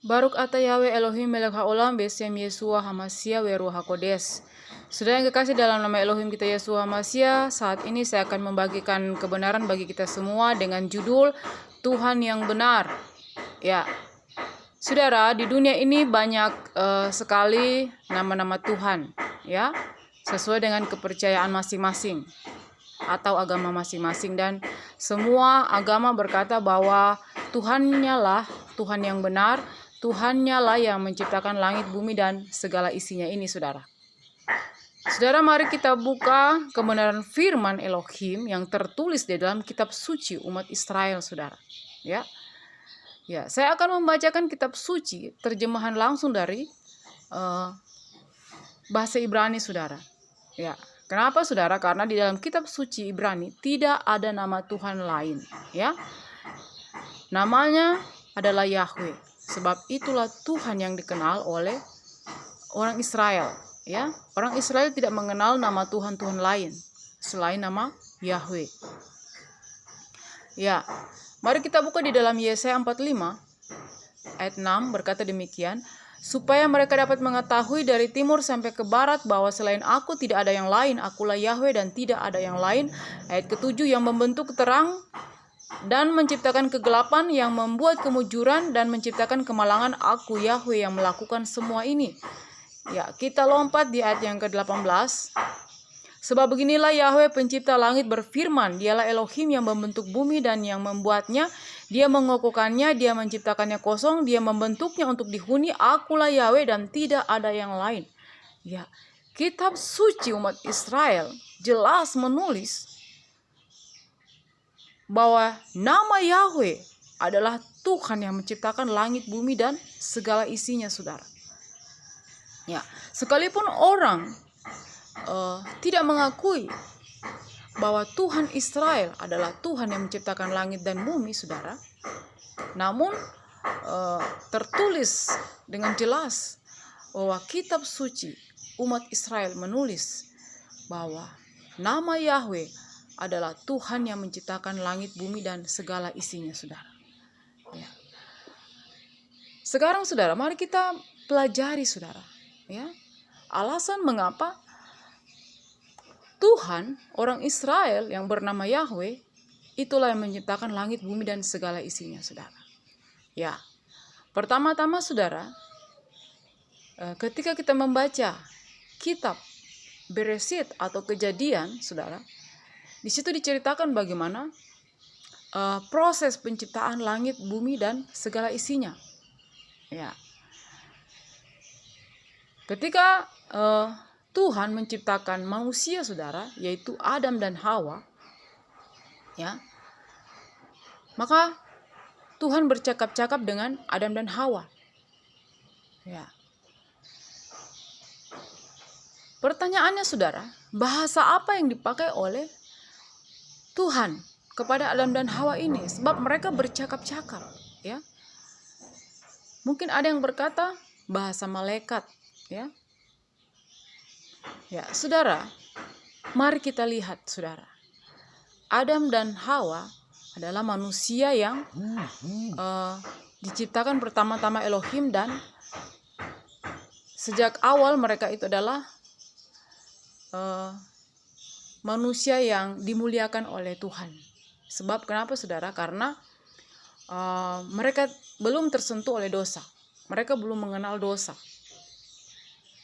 Baruk ata Yahweh Elohim melek haolam besem Yesua Hamasia weru hakodes. Saudara yang kekasih dalam nama Elohim kita Yesua Hamasia, saat ini saya akan membagikan kebenaran bagi kita semua dengan judul Tuhan yang benar. Ya, saudara, di dunia ini banyak sekali nama-nama Tuhan, ya, sesuai dengan kepercayaan masing-masing atau agama masing-masing, dan semua agama berkata bahwa Tuhannya lah Tuhan yang benar. Tuhannya lah yang menciptakan langit, bumi, dan segala isinya ini, saudara. Saudara, mari kita buka kebenaran firman Elohim yang tertulis di dalam kitab suci umat Israel, saudara. Ya, saya akan membacakan kitab suci, terjemahan langsung dari bahasa Ibrani, saudara. Ya, kenapa, saudara? Karena di dalam kitab suci Ibrani tidak ada nama Tuhan lain. Ya, namanya adalah Yahweh. Sebab itulah Tuhan yang dikenal oleh orang Israel. Ya, orang Israel tidak mengenal nama Tuhan-Tuhan lain selain nama Yahweh. Ya, mari kita buka di dalam Yesaya 45 ayat 6 berkata demikian, supaya mereka dapat mengetahui dari timur sampai ke barat bahwa selain aku tidak ada yang lain, akulah Yahweh dan tidak ada yang lain. Ayat ke-7, yang membentuk terang dan menciptakan kegelapan, yang membuat kemujuran dan menciptakan kemalangan, aku Yahweh yang melakukan semua ini. Ya, kita lompat di ayat yang ke-18. Sebab beginilah Yahweh pencipta langit berfirman, dialah Elohim yang membentuk bumi dan yang membuatnya, dia mengokohkannya, dia menciptakannya kosong, dia membentuknya untuk dihuni, akulah Yahweh dan tidak ada yang lain. Ya, kitab suci umat Israel jelas menulis bahwa nama Yahweh adalah Tuhan yang menciptakan langit, bumi, dan segala isinya, saudara. Ya, sekalipun orang tidak mengakui bahwa Tuhan Israel adalah Tuhan yang menciptakan langit dan bumi, saudara, namun tertulis dengan jelas bahwa kitab suci umat Israel menulis bahwa nama Yahweh adalah Tuhan yang menciptakan langit, bumi, dan segala isinya, saudara. Ya. Sekarang, saudara, mari kita pelajari, saudara. Ya, alasan mengapa Tuhan orang Israel yang bernama Yahweh itulah yang menciptakan langit, bumi, dan segala isinya, saudara. Ya, pertama-tama, saudara, ketika kita membaca kitab Beresit atau Kejadian, saudara, di situ diceritakan bagaimana proses penciptaan langit, bumi, dan segala isinya. Ya, ketika Tuhan menciptakan manusia, saudara, yaitu Adam dan Hawa, ya, maka Tuhan bercakap-cakap dengan Adam dan Hawa. Ya. Pertanyaannya, saudara, bahasa apa yang dipakai oleh Tuhan kepada Adam dan Hawa ini? Sebab mereka bercakap-cakap, ya. Mungkin ada yang berkata bahasa malaikat, ya. Ya, saudara, mari kita lihat, saudara. Adam dan Hawa adalah manusia yang diciptakan pertama-tama Elohim, dan sejak awal mereka itu adalah manusia yang dimuliakan oleh Tuhan. Sebab kenapa, saudara? Karena mereka belum tersentuh oleh dosa. Mereka belum mengenal dosa.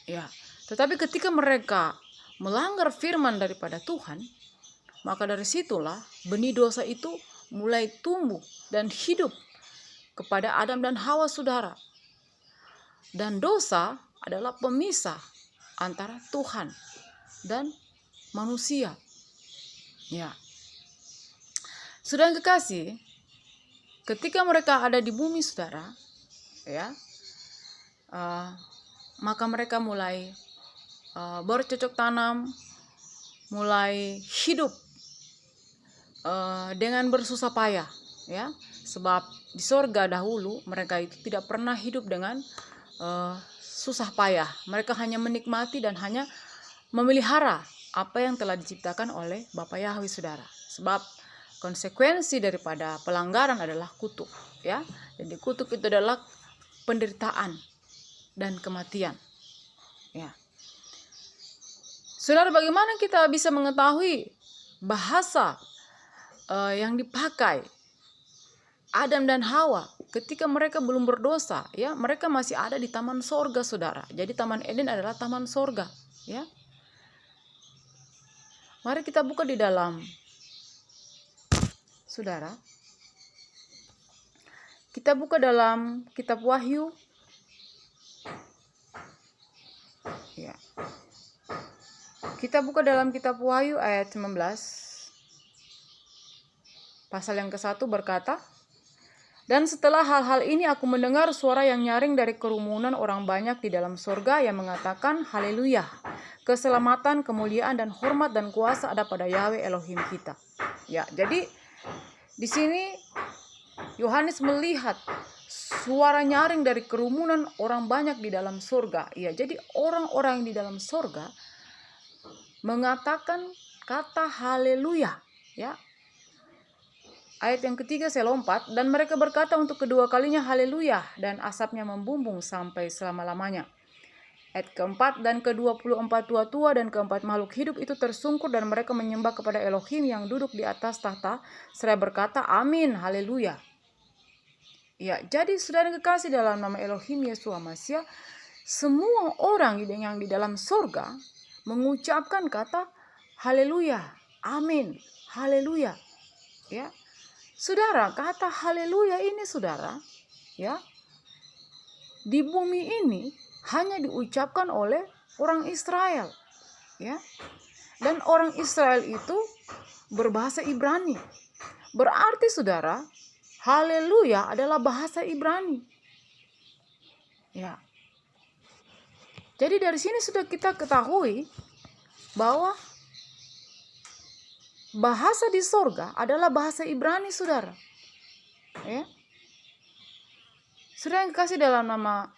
Ya, tetapi ketika mereka melanggar firman daripada Tuhan, maka dari situlah benih dosa itu mulai tumbuh dan hidup kepada Adam dan Hawa, saudara. Dan dosa adalah pemisah antara Tuhan dan manusia. Ya, saudara yang kekasih, ketika mereka ada di bumi, saudara, ya, maka mereka mulai bercocok tanam, mulai hidup dengan bersusah payah, ya. Sebab di sorga dahulu mereka itu tidak pernah hidup dengan susah payah. Mereka hanya menikmati dan hanya memelihara apa yang telah diciptakan oleh Bapa Yahweh, saudara. Sebab konsekuensi daripada pelanggaran adalah kutuk, ya. Dan di kutuk itu adalah penderitaan dan kematian. Ya. Saudara, bagaimana kita bisa mengetahui bahasa yang dipakai Adam dan Hawa ketika mereka belum berdosa? Ya, mereka masih ada di taman sorga, saudara. Jadi taman Eden adalah taman sorga. Ya, mari kita buka di dalam, saudara. Kita buka dalam kitab Wahyu. Ya. Kita buka dalam kitab Wahyu ayat 19. Pasal yang ke-1 berkata, "Dan setelah hal-hal ini aku mendengar suara yang nyaring dari kerumunan orang banyak di dalam surga yang mengatakan, Haleluya, keselamatan, kemuliaan, dan hormat dan kuasa ada pada Yahweh Elohim kita." Ya, jadi di sini Yohanes melihat suara nyaring dari kerumunan orang banyak di dalam surga. Ya, jadi orang-orang yang di dalam surga mengatakan kata haleluya. Ya. Ayat yang ketiga saya lompat, dan mereka berkata untuk kedua kalinya haleluya, dan asapnya membumbung sampai selama-lamanya. Ayat keempat, dan ke-24 tua-tua dan keempat makhluk hidup itu tersungkur dan mereka menyembah kepada Elohim yang duduk di atas tahta seraya berkata amin, haleluya. Ya, jadi saudara kekasih, dalam nama Elohim Yeshua Mashiach, semua orang yang di dalam surga mengucapkan kata haleluya, amin, haleluya. Ya. Saudara, kata haleluya ini, saudara, ya, di bumi ini hanya diucapkan oleh orang Israel, ya. Dan orang Israel itu berbahasa Ibrani. Berarti, saudara, haleluya adalah bahasa Ibrani. Ya. Jadi dari sini sudah kita ketahui bahwa bahasa di sorga adalah bahasa Ibrani, saudara. Ya. Saudara yang kasih dalam nama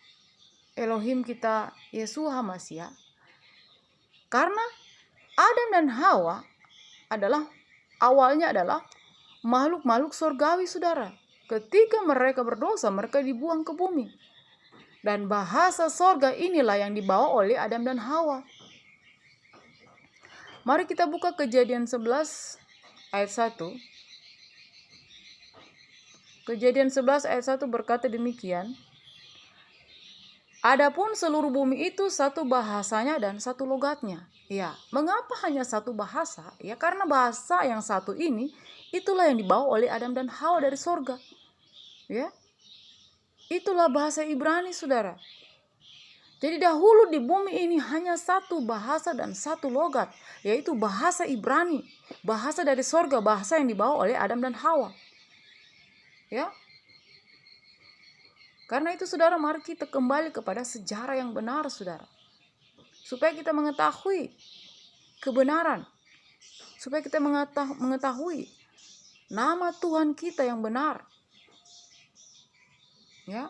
Elohim kita Yeshua Mashiach, karena Adam dan Hawa awalnya adalah makhluk-makhluk surgawi, saudara. Ketika mereka berdosa, mereka dibuang ke bumi. Dan bahasa sorga inilah yang dibawa oleh Adam dan Hawa. Mari kita buka Kejadian 11 ayat 1. Kejadian 11 ayat 1 berkata demikian. Adapun seluruh bumi itu satu bahasanya dan satu logatnya. Ya, mengapa hanya satu bahasa? Ya, karena bahasa yang satu ini itulah yang dibawa oleh Adam dan Hawa dari sorga. Ya. Itulah bahasa Ibrani, saudara. Jadi dahulu di bumi ini hanya satu bahasa dan satu logat, yaitu bahasa Ibrani, bahasa dari sorga, bahasa yang dibawa oleh Adam dan Hawa. Ya. Karena itu, saudara, mari kita kembali kepada sejarah yang benar, saudara. Supaya kita mengetahui kebenaran. Supaya kita mengetahui nama Tuhan kita yang benar. Ya.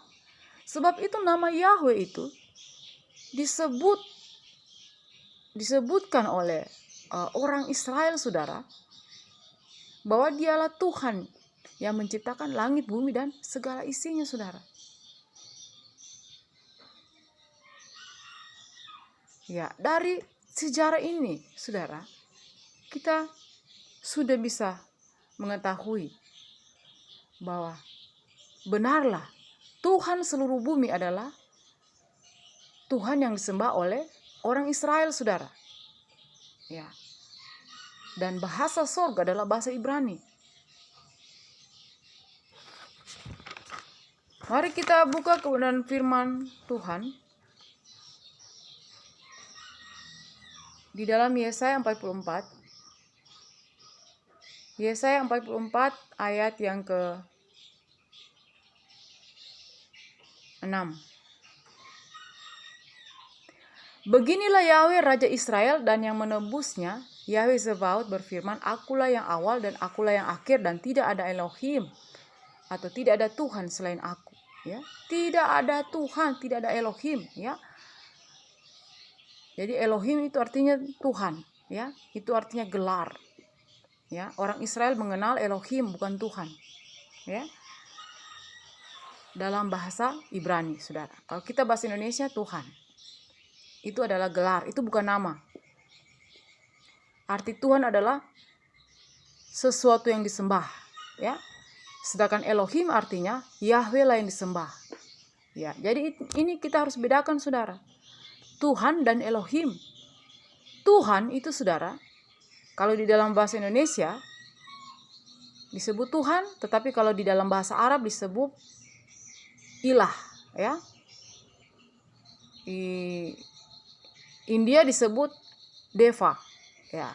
Sebab itu nama Yahweh itu disebutkan oleh orang Israel, saudara, bahwa dialah Tuhan yang menciptakan langit, bumi, dan segala isinya, saudara. Ya, dari sejarah ini, saudara, kita sudah bisa mengetahui bahwa benarlah Tuhan seluruh bumi adalah Tuhan yang disembah oleh orang Israel, saudara. Ya. Dan bahasa sorga adalah bahasa Ibrani. Mari kita buka kebenaran firman Tuhan di dalam Yesaya 44. Yesaya 44 ayat yang ke-6. Beginilah Yahweh Raja Israel dan yang menebusnya, Yahweh Zebaot berfirman, Akulah yang awal dan akulah yang akhir, dan tidak ada Elohim atau tidak ada Tuhan selain aku. Ya, tidak ada Tuhan, tidak ada Elohim. Ya, jadi Elohim itu artinya Tuhan. Ya, itu artinya gelar. Ya, orang Israel mengenal Elohim bukan Tuhan. Ya. dalam bahasa Ibrani, saudara. Kalau kita bahasa Indonesia, Tuhan. Itu adalah gelar, itu bukan nama. Arti Tuhan adalah sesuatu yang disembah, ya. Sedangkan Elohim artinya Yahweh lah yang disembah. Ya, jadi ini kita harus bedakan, saudara. Tuhan dan Elohim. Tuhan itu, saudara, kalau di dalam bahasa Indonesia disebut Tuhan, tetapi kalau di dalam bahasa Arab disebut ilah, ya. Di India disebut Deva, ya.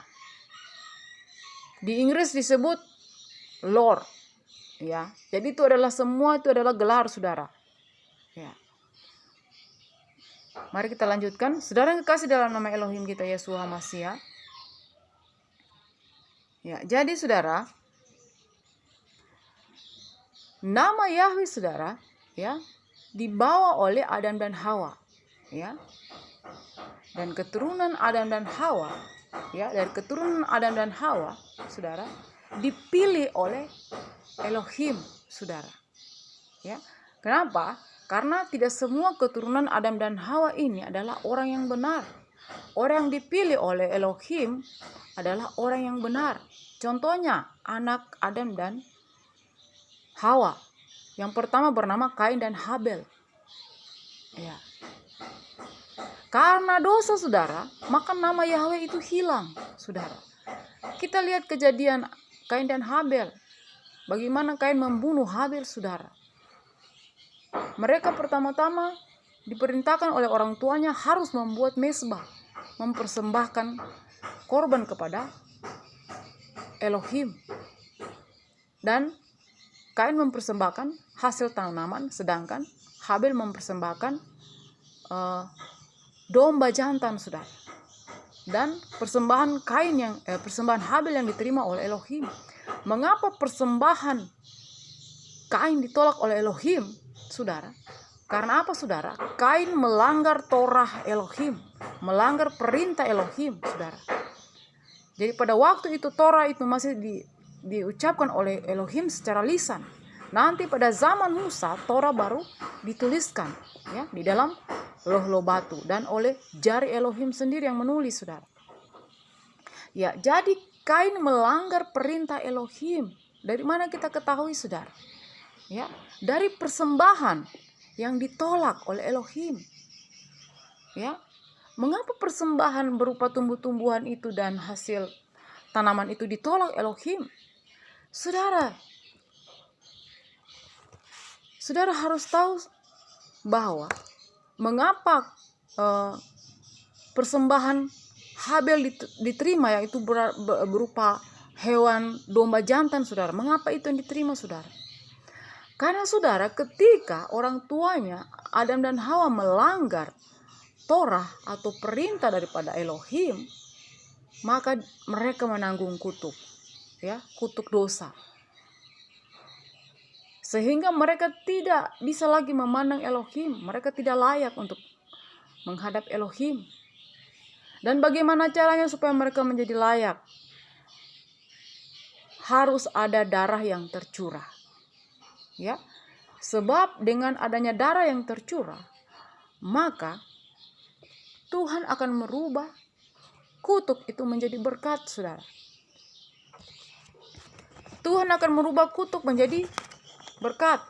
Di Inggris disebut Lord, ya. Jadi itu adalah semua itu adalah gelar, saudara. Ya. Mari kita lanjutkan. Saudara yang kekasih dalam nama Elohim kita Yeshua HaMashiach. Ya, jadi saudara, nama Yahweh, saudara, ya, dibawa oleh Adam dan Hawa, ya. Dan keturunan Adam dan Hawa, ya, dari keturunan Adam dan Hawa, saudara, dipilih oleh Elohim, saudara. Ya. Kenapa? Karena tidak semua keturunan Adam dan Hawa ini adalah orang yang benar. Orang yang dipilih oleh Elohim adalah orang yang benar. Contohnya anak Adam dan Hawa. Yang pertama bernama Kain dan Habel. Ya. Karena dosa, saudara, maka nama Yahweh itu hilang, saudara. Kita lihat kejadian Kain dan Habel. Bagaimana Kain membunuh Habel, saudara. Mereka pertama-tama diperintahkan oleh orang tuanya harus membuat mezbah, mempersembahkan korban kepada Elohim. Dan Kain mempersembahkan hasil tanaman, sedangkan Habel mempersembahkan domba jantan, saudara. Dan persembahan persembahan Habel yang diterima oleh Elohim. Mengapa persembahan Kain ditolak oleh Elohim, saudara? Karena apa, saudara? Kain melanggar Torah Elohim, melanggar perintah Elohim, saudara. Jadi pada waktu itu Torah itu masih diucapkan oleh Elohim secara lisan. Nanti pada zaman Musa Torah baru dituliskan, ya, di dalam loh batu dan oleh jari Elohim sendiri yang menulis, saudara. Ya, jadi Kain melanggar perintah Elohim. Dari mana kita ketahui, saudara? Ya, dari persembahan yang ditolak oleh Elohim. Ya. Mengapa persembahan berupa tumbuh-tumbuhan itu dan hasil tanaman itu ditolak Elohim? Saudara harus tahu bahwa mengapa persembahan Habel diterima, yaitu berupa hewan domba jantan, saudara. Mengapa itu yang diterima, saudara? Karena, saudara, ketika orang tuanya Adam dan Hawa melanggar Torah atau perintah daripada Elohim, maka mereka menanggung kutuk, ya, kutuk dosa. Sehingga mereka tidak bisa lagi memandang Elohim, mereka tidak layak untuk menghadap Elohim. Dan bagaimana caranya supaya mereka menjadi layak? Harus ada darah yang tercurah. Ya. Sebab dengan adanya darah yang tercurah, maka Tuhan akan merubah kutuk itu menjadi berkat, saudara. Tuhan akan merubah kutuk menjadi berkat.